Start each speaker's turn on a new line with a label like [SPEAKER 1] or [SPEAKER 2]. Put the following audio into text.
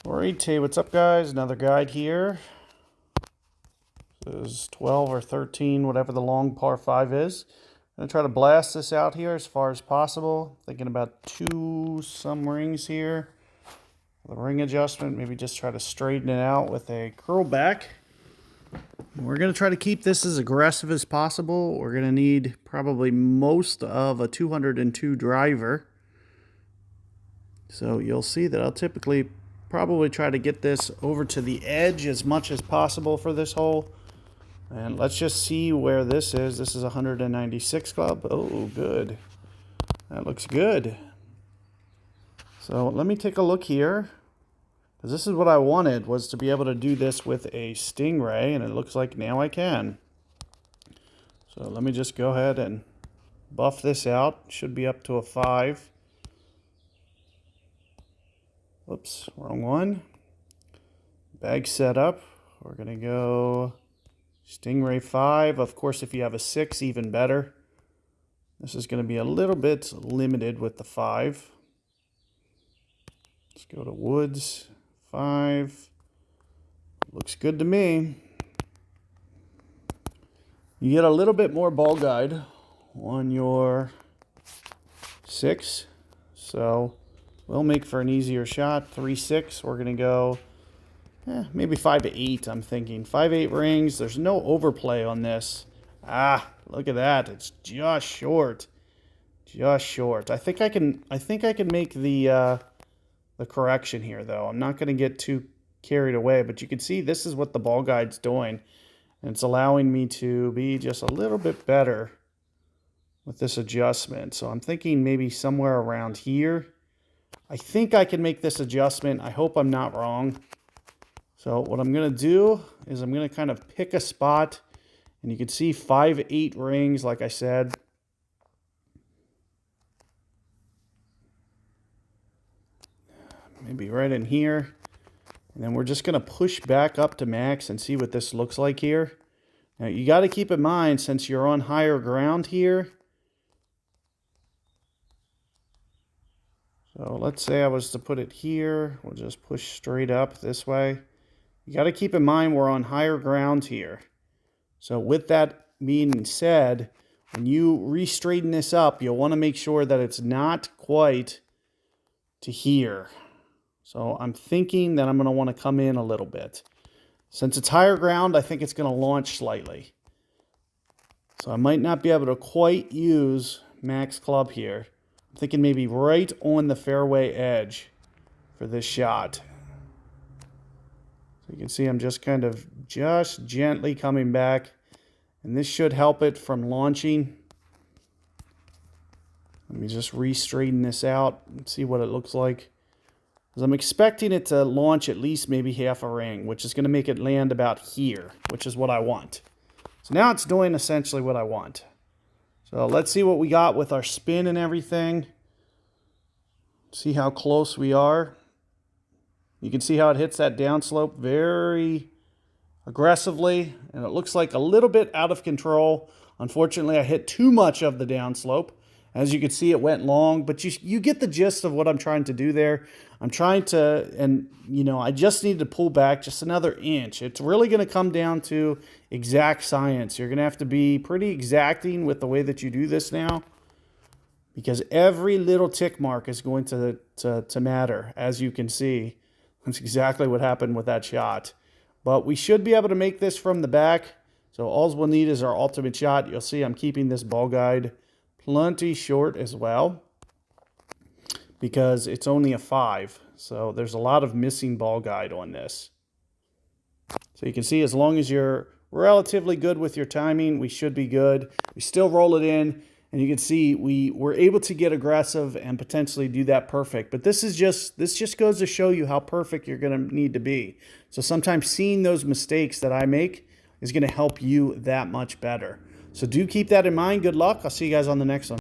[SPEAKER 1] Alright, hey, what's up guys? Another guide here. This is 12 or 13, whatever the long par 5 is. I'm going to try to blast this out here as far as possible. Thinking about some rings here. The ring adjustment, maybe just try to straighten it out with a curl back. We're going to try to keep this as aggressive as possible. We're going to need probably most of a 202 driver. So you'll see that I'll typically probably try to get this over to the edge as much as possible for this hole. And let's just see where this is. This is 196 club. Oh, good. That looks good. So let me take a look here. Because this is what I wanted, was to be able to do this with a Stingray. And it looks like now I can. So let me just go ahead and buff this out. Should be up to a 5. Whoops, wrong one. Bag setup. We're going to go Stingray 5. Of course, if you have a 6, even better. This is going to be a little bit limited with the 5. Let's go to Woods 5. Looks good to me. You get a little bit more ball guide on your 6. So we'll make for an easier shot. 3-6. We're going to go maybe 5-8, I'm thinking. 5-8 rings. There's no overplay on this. Ah, look at that. It's just short. Just short. I think I can make the correction here, though. I'm not going to get too carried away, but you can see this is what the ball guide's doing. And it's allowing me to be just a little bit better with this adjustment. So I'm thinking maybe somewhere around here. I think I can make this adjustment. I hope I'm not wrong. So what I'm going to do is I'm going to kind of pick a spot. And you can see 5-8 rings, like I said. Maybe right in here. And then we're just going to push back up to max and see what this looks like here. Now you got to keep in mind, since you're on higher ground here. So let's say I was to put it here. We'll just push straight up this way. You got to keep in mind we're on higher ground here. So with that being said, when you re-straighten this up, you'll want to make sure that it's not quite to here. So I'm thinking that I'm going to want to come in a little bit. Since it's higher ground, I think it's going to launch slightly. So I might not be able to quite use max club here. I'm thinking maybe right on the fairway edge for this shot. So you can see I'm just kind of just gently coming back. And this should help it from launching. Let me just re-straighten this out and see what it looks like. Because I'm expecting it to launch at least maybe half a ring, which is going to make it land about here, which is what I want. So now it's doing essentially what I want. So let's see what we got with our spin and everything. See how close we are. You can see how it hits that downslope very aggressively, and it looks like a little bit out of control. Unfortunately, I hit too much of the downslope. As you can see, it went long, but you get the gist of what I'm trying to do there. I'm trying to, and you know, I just need to pull back just another inch. It's really going to come down to exact science. You're going to have to be pretty exacting with the way that you do this now, because every little tick mark is going to matter, as you can see. That's exactly what happened with that shot. But we should be able to make this from the back. So all we'll need is our ultimate shot. You'll see I'm keeping this ball guide plenty short as well, because it's only a 5. So there's a lot of missing ball guide on this. So you can see as long as you're relatively good with your timing, we should be good. We still roll it in, and you can see we were able to get aggressive and potentially do that perfect. But this just goes to show you how perfect you're going to need to be. So sometimes seeing those mistakes that I make is going to help you that much better. So do keep that in mind. Good luck. I'll see you guys on the next one.